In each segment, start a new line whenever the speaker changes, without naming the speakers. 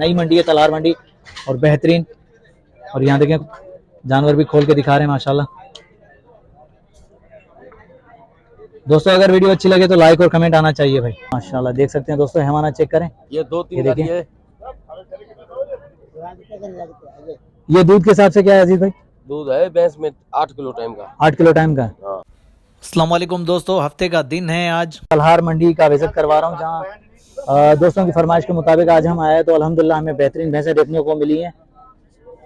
नई मंडी है तलहार मंडी और बेहतरीन। और यहाँ देखें जानवर भी खोल के दिखा रहे हैं माशाल्लाह। दोस्तों अगर वीडियो अच्छी लगे तो लाइक और कमेंट आना चाहिए भाई। माशाल्लाह देख सकते हैं दोस्तों, हैवाना चेक करें।
ये 2-3
देखिए
है।
ये दूध के हिसाब से क्या है अजीज भाई?
दूध है भैंस में 8 किलो टाइम का।
8 किलो टाइम का।
हाँ।
अस्सलाम वालेकुम दोस्तों, हफ्ते का दिन है आज। तलहार मंडी का विजिट करवा रहा हूँ, जहाँ दोस्तों की फरमाइश के मुताबिक आज हम आए तो अल्हम्दुलिल्लाह हमें बेहतरीन भैंसें देखने को मिली हैं।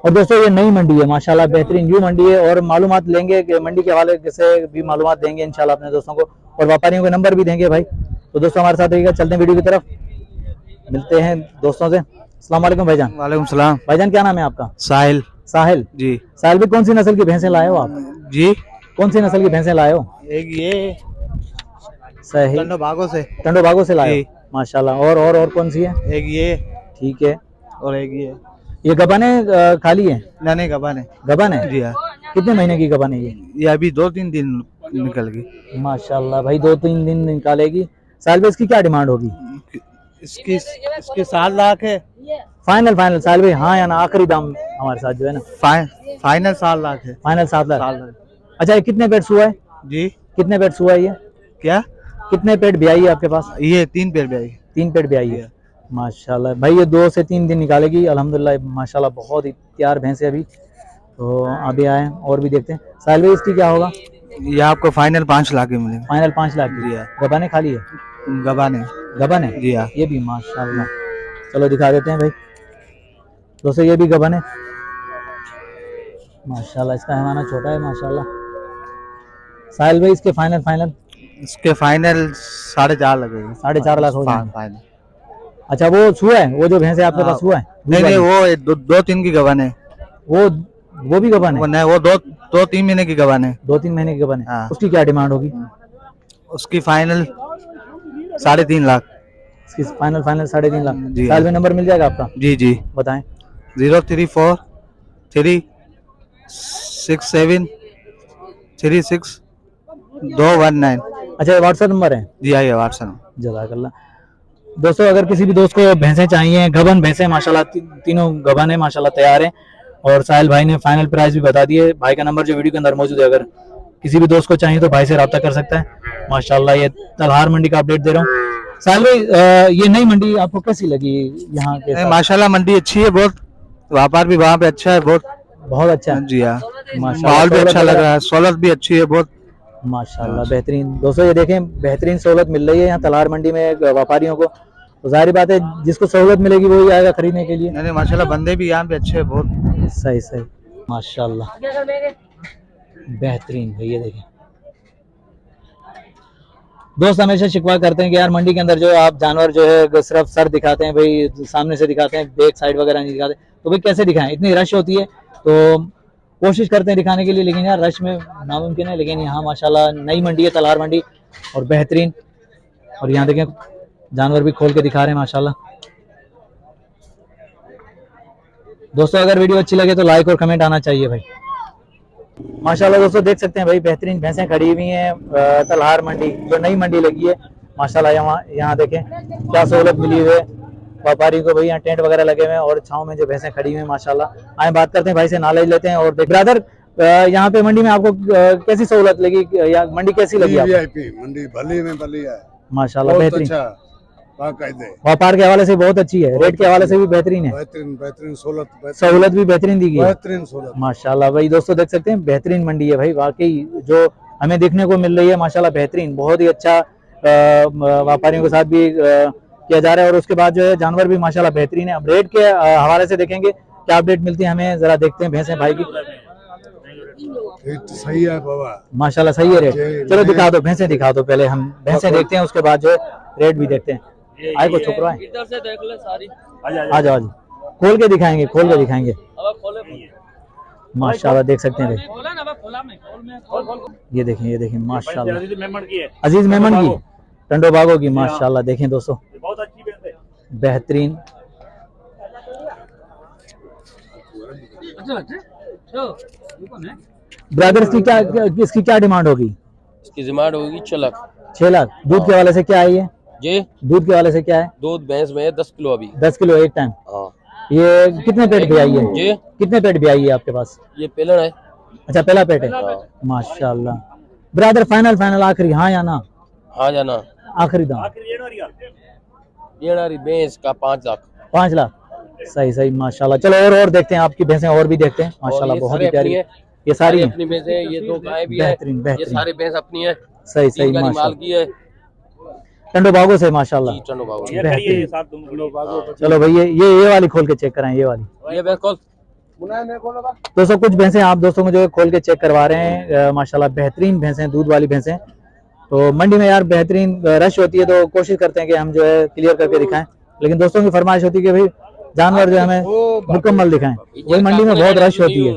और दोस्तों ये नई मंडी है माशाल्लाह, बेहतरीन न्यू मंडी है। और मालूमात लेंगे कि मंडी के हवाले से भी मालूमात देंगे इंशाल्लाह अपने दोस्तों को, और व्यापारियों के नंबर भी देंगे भाई। तो दोस्तों हमारे साथ रहिएगा, चलते हैं वीडियो की तरफ, मिलते हैं दोस्तों से। अस्सलाम वालेकुम भाईजान।
वालेकुम सलाम।
भाईजान क्या नाम है आपका?
साहिल।
साहिल
जी।
साहिल भी कौन सी नस्ल की भैंसें लाए हो आप?
जी।
कौन सी नस्ल की भैंसें लाए हो?
एक ये
सही,
टंडो भागो से।
टंडो भागो से लाए हो माशाल्लाह। और कौन सी है?
एक ये
ठीक है।
और एक
ये गबन है खाली है?
नहीं गबन है।
गबन है
जी हाँ।
कितने महीने की गबन है
ये अभी 2-3 दिन निकल गई
माशाल्लाह भाई, 2-3 दिन निकालेगी। साल में इसकी क्या डिमांड होगी?
इसकी 7 लाख है
फाइनल साल भाई, हाँ या ना? आखिरी दाम हमारे साथ जो है ना,
फाइनल 7 लाख है।
फाइनल 7 लाख। अच्छा ये कितने पेट हुआ है?
जी।
कितने पेट हुआ है ये?
क्या
कितने पेट ब्याई है आपके पास?
ये 3 पेड़ ब्याई।
3 पेट ब्याई है माशाल्लाह भाई। ये 2 से 3 दिन निकालेगी अल्हम्दुलिल्लाह माशाल्लाह। बहुत ही तैयार भैंस है अभी। तो अभी आए और भी देखते हैं। साहिल भाई इसकी क्या होगा?
ये आपको फाइनल 5 लाख की मिलेगा।
फाइनल 5 लाख की। गबाने खाली है?
गबन है।
गबन है
जी हाँ।
ये भी माशाल्लाह। चलो दिखा देते हैं भाई दोस्तों, ये भी गबन है माशाल्लाह। इसका हैवाना छोटा है माशाल्लाह। साहिल भाई इसके फाइनल
इसके फाइनल 4.5 लगेगा।
4.5 लाख हो जाएंगे।
फाइनल।
अच्छा वो छुआ है, वो जो भैंस है आपके पास हुआ है?
नहीं वो 2-3 की गबन है।
वो भी गबन है?
नहीं वो 2-3 महीने की गबन है।
2-3 महीने की गबन है।
हाँ।
उसकी क्या डिमांड होगी?
उसकी फाइनल 3.5 लाख।
इसकी फाइनल 3.5 लाख।
जी।
साल में नंबर मिल जाएगा आपका?
जी
बताएं।
034 367 36 219।
अच्छा व्हाट्सएप नंबर है?
जी आइए व्हाट्सएप।
जज़ाकल्लाह। दोस्तों अगर किसी भी दोस्त को भैंसें चाहिए, गबन भैंसें माशाल्लाह, तीनों गबन है माशाल्लाह, तैयार है। और साहिल भाई ने फाइनल प्राइस भी बता दिए। भाई का नंबर जो वीडियो के अंदर मौजूद है, अगर किसी भी दोस्त को चाहिए तो भाई से रब्ता कर सकता है माशाल्लाह। ये तलहार मंडी का अपडेट दे रहा हूँ। साहिल भाई ये नई मंडी आपको कैसी लगी यहाँ के?
माशाल्लाह मंडी अच्छी है बहुत, व्यापार भी वहाँ पे अच्छा है बहुत
अच्छा है।
जी हाँ।
माशाल्लाह
माहौल भी अच्छा लग रहा है, सहूलत भी अच्छी है बहुत
माशाल्लाह बेहतरीन। दोस्तों ये देखें बेहतरीन सहूलत मिल रही है यहाँ तलहार मंडी में व्यापारियों को। तो जाहिर बात है जिसको सहूलत मिलेगी वही आएगा खरीदने के लिए।
नहीं माशाल्लाह बंदे भी यहाँ पे अच्छे हैं बहुत।
सही माशाल्लाह बेहतरीन। भैया देखें दोस्त हमेशा शिकवा करते हैं कि यार मंडी के अंदर जो है आप जानवर जो है सिर्फ सर दिखाते हैं भाई, सामने से दिखाते हैं, बैक साइड वगैरह नहीं दिखाते। तो भाई कैसे दिखाएं, इतनी रश होती है तो कोशिश करते हैं दिखाने के लिए, लेकिन यार रश में नामुमकिन है। लेकिन यहाँ माशाल्लाह नई मंडी है तलहार मंडी और बेहतरीन। और यहाँ देखें जानवर भी खोल के दिखा रहे हैं माशाल्लाह। दोस्तों अगर वीडियो अच्छी लगे तो लाइक और कमेंट आना चाहिए भाई। माशाल्लाह दोस्तों देख सकते हैं भाई बेहतरीन भैंसें खड़ी हुई हैं तलहार मंडी जो नई मंडी लगी है माशाल्लाह। यहाँ देखें क्या सहूलत मिली हुई है व्यापारी को भाई। यहाँ टेंट वगैरह लगे हुए हैं और छांव में जो भैंसें खड़ी हुई हैं माशाल्लाह। आए बात करते हैं भाई से, नॉलेज लेते हैं। और ब्रदर यहाँ पे मंडी में आपको कैसी सहूलत लगी या मंडी कैसी लगी आपको?
मंडी भली में भली है
माशाल्लाह बेहतरीन।
अच्छा
व्यापार के हवाले से बहुत अच्छी है, रेट के हवाले से भी बेहतरीन है।
बेहतरीन
सहूलत भी बेहतरीन दी गई है।
बेहतरीन सहूलत
माशाल्लाह भाई। दोस्तों देख सकते हैं बेहतरीन मंडी है भाई, वाकई जो हमें देखने को मिल रही है माशाल्लाह बेहतरीन। बहुत ही अच्छा व्यापारियों के साथ भी किया जा रहा है। और उसके बाद जो है जानवर भी माशाल्लाह बेहतरीन है। अब रेट के हवाले से देखेंगे क्या अपडेट मिलती है हमें, जरा देखते हैं भैंसें भाई की।
सही है बाबा
माशाल्लाह सही है रेट। चलो दिखा दो भैंसें, दिखा दो पहले, हम भैंसें देखते हैं उसके बाद जो है रेट भी देखते हैं। आए को छुप रहा है,
इधर से देख ले सारी।
आ जाओ खोल के दिखाएंगे, खोल के दिखाएंगे माशाल्लाह। देख सकते हैं भाई, ये देखें माशाल्लाह अजीज मेमन की टंडो बागो की माशाल्लाह। देखें दोस्तों बेहतरीन। ब्रदर्स की क्या इसकी क्या डिमांड होगी?
इसकी डिमांड होगी 6 लाख।
6 लाख। दूध के हवाले से क्या है ये?
जी
दूध के हवाले से क्या है?
दूध भैंस में 10 किलो अभी।
10 किलो एक टाइम। ये कितने पेट भी आई है?
जी
कितने पेट भी आई है आपके पास?
ये पेलन है।
अच्छा पहला पेट है।
हाँ।
माशाल्लाह। ब्रदर फाइनल आखिरी हाँ या ना?
हाँ जाना।
आखिरी दाम
ये नारी भैंस का 5 लाख।
5 लाख। सही सही माशाल्लाह। चलो और देखते हैं आपकी भैंसें और भी देखते हैं माशाल्लाह
ये
बहुत
सारे
ही प्यारी
अपनी है।
ये सारी हैं?
अपनी भैंस है। ये 2 गाय भी है।
बेहतरीन
ये
बेहतरीन
सारे भैंस अपनी है।
सही सही
3 गाड़ी माल
माशाल्लाह।
की है।
टंडो बागों से माशाल्लाह
जी टंडो बाबू।
बेहतरीन। चलो भाई ये वाली खोल के चेक कराएं ये वाली।
ये भैंस कौन?
दोस्तों कुछ भैंसें आप दोस्तों को जो है खोल के चेक करवा रहे हैं माशाल्लाह बेहतरीन भैंसें दूध वाली भैंसें। तो मंडी में यार बेहतरीन रश होती है तो कोशिश करते हैं कि हम जो है क्लियर करके दिखाएं, लेकिन दोस्तों की फरमाइश होती है कि भाई जानवर जो हमें मुकम्मल दिखाएं। वही मंडी में बहुत रश होती है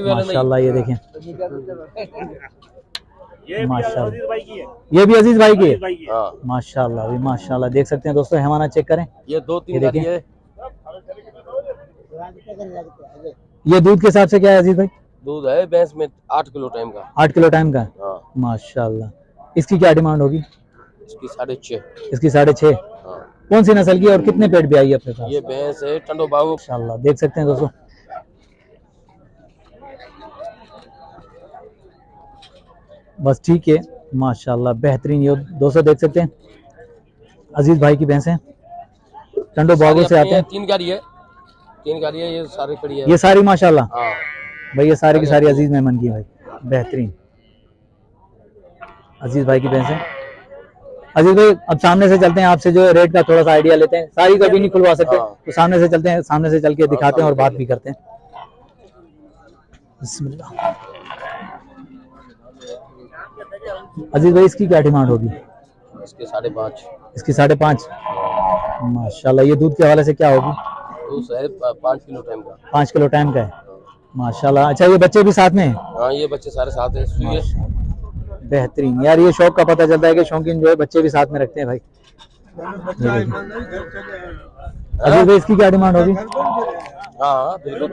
माशाल्लाह। ये देखें माशाल्लाह ये भी अजीज भाई की है।
हाँ।
माशाल्लाह भी माशाल्लाह देख सकते हैं दोस्तों हैवाना चेक करें।
ये 2-3
ये
गाड़ी
देखिए।
है।
ये दूध के हिसाब से क्या है अजीज भाई?
दूध है भैंस में 8 किलो टाइम का।
8 किलो टाइम का है।
हाँ।
माशाल्लाह। इसकी क्या डिमांड होगी?
इसकी 6.5।
इसकी 6.5।
हाँ।
कौन सी नस्ल की है और कितने पेट भी आई है अपने पास?
ये भैंस है टंडो बाबू।
माशाल्लाह देख सकते हैं दोस्तों। बस ठीक है माशाल्लाह बेहतरीन। ये दोस्तों देख सकते हैं अजीज भाई की भैंसें टंडो बागों से आते हैं।
3 गाड़ी है। 3 गाड़ी है। ये सारी खड़ी है।
ये सारी माशाल्लाह
हाँ।
भाई ये सारी की सारी अजीज मेहमान की भाई बेहतरीन अजीज भाई की भैंसें। अजीज भाई अब सामने से चलते हैं, आपसे जो रेट का थोड़ा सा आइडिया लेते हैं। सारी कभी नहीं खुलवा सकते
हाँ।
तो सामने से चलते हैं, सामने से चल के दिखाते हैं और बात भी करते हैं। बिस्मिल्लाह। अजीज भाई इसकी क्या डिमांड होगी?
इसके 5.5।
इसकी 5.5। माशाल्लाह। ये दूध के हवाले से क्या होगी?
दूध है 5 किलो टाइम का।
5 किलो टाइम का है माशाल्लाह। अच्छा ये बच्चे भी साथ में हैं?
हाँ ये बच्चे सारे साथ हैं। सुइए।
बेहतरीन यार। ये शौक का पता चलता है कि शौकीन जो है बच्चे भी साथ में रखते हैं भाई। अजीज भाई इसकी क्या डिमांड होगी?
हाँ बिल्कुल।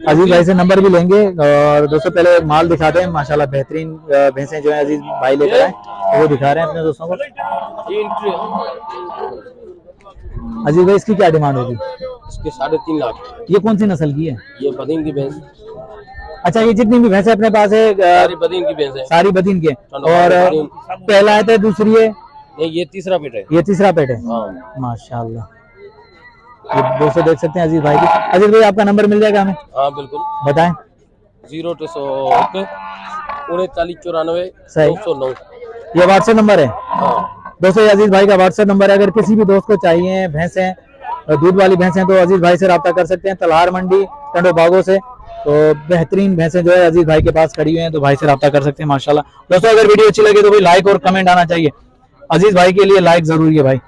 अजीज भाई से नंबर भी लेंगे और दोस्तों पहले माल दिखाते हैं माशाल्लाह बेहतरीन भैंसें जो है अजीज भाई लेकर आए तो वो दिखा रहे हैं अपने दोस्तों को। अजीज भाई इसकी क्या डिमांड होगी?
इसके 3.5 लाख।
ये कौन सी नस्ल की है?
ये बदीन की भैंस।
अच्छा ये जितनी भी भैंसें अपने पास है
सारी बदीन की भैंस है।
सारी बदीन के और पहला है तो दूसरी है?
नहीं ये तीसरा पेट है।
ये तीसरा पेट है।
हाँ।
माशाल्लाह। ये दोस्तों देख सकते हैं अजीज भाई की। अजीज भाई आपका नंबर मिल जाएगा हमें?
हाँ बिल्कुल।
बताएं।
0201 3994
सही।
909।
ये व्हाट्सएप नंबर है।
हाँ।
दोस्तों ये अजीज भाई का व्हाट्सएप नंबर है। अगर किसी भी दोस्त को चाहिए भैंसें दूध वाली भैंसें तो अजीज भाई से रब्ता कर सकते हैं। तलहार मंडी टंडो बागों से तो बेहतरीन भैंसें जो है अजीज भाई के पास खड़ी हुई हैं तो भाई से रब्ता कर सकते हैं माशाल्लाह। दोस्तों अगर वीडियो अच्छी लगे तो भाई लाइक और कमेंट आना चाहिए। अजीज भाई के लिए लाइक जरूरी है भाई।